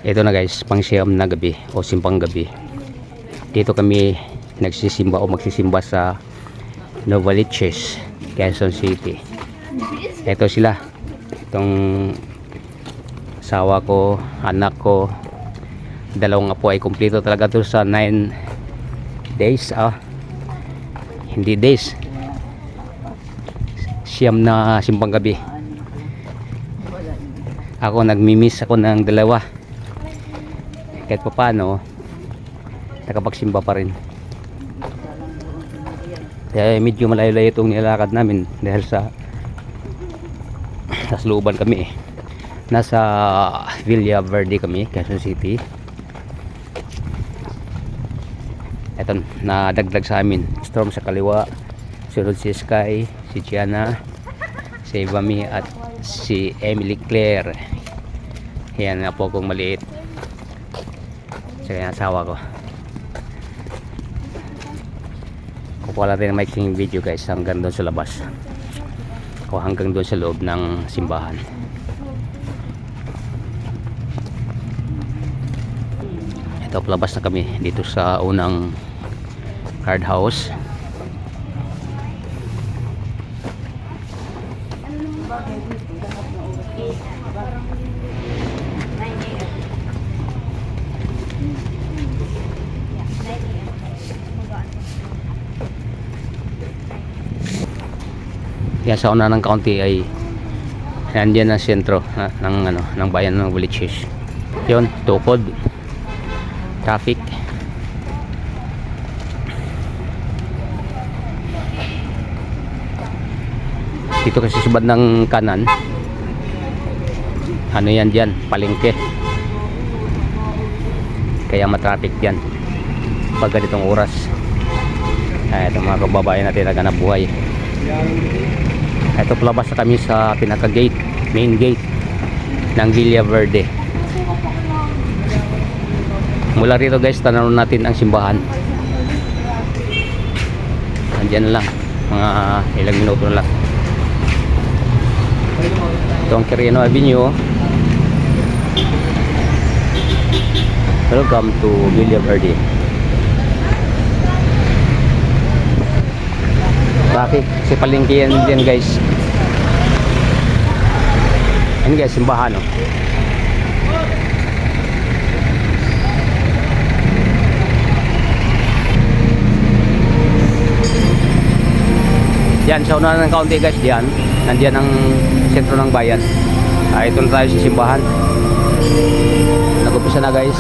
Ito na guys, pang siyam na gabi o simpang gabi. Dito kami nagsisimba o magsisimba sa Novaliches, Quezon City. Ito sila. Itong asawa ko, anak ko, dalawang apo ay kumpleto talaga to sa 9 days. Hindi days. Siyam na simpang gabi. Ako nagmi-miss ako ng dalawa. Kahit pa paano nakapagsimba pa rin. Kaya medyo malayo-layo itong nilakad namin dahil sa looban kami. Nasa Villa Verde kami, Quezon City. Ito, nadagdag sa amin. Storm sa kaliwa, sunod si Sky, si Gianna, si Ivami at si Emily Claire. Yan na po kong maliit. Saka yung asawa ko. Kukuha natin ng making video guys hanggang doon sa labas. O hanggang doon sa loob ng simbahan. Ito, palabas na kami dito sa unang card house. Yan sa una ng county ay nandiyan ang sentro ng bayan ng Novaliches. Yun, tukod, traffic. Dito kasi sa band ng kanan, ano yan dyan, palengke. Kaya matraffic yan pag ganitong oras. Ito mga kababayan natin na ganap buhay. Ito, palabas na kami sa pinaka gate, main gate ng Villa Verde. Mula rito guys, tanawin natin ang simbahan. Andyan na lang, mga ilang minuto na lang. Ito ang Quirino Avenue. Welcome to Villa Verde. Traffic, si palengke yan dyan guys. Yan guys, simbahan oh. Yan, sa una ng kaunti guys, diyan. Nandiyan ang sentro ng bayan. Ito na tayo sa simbahan. Nag-umpisa na guys.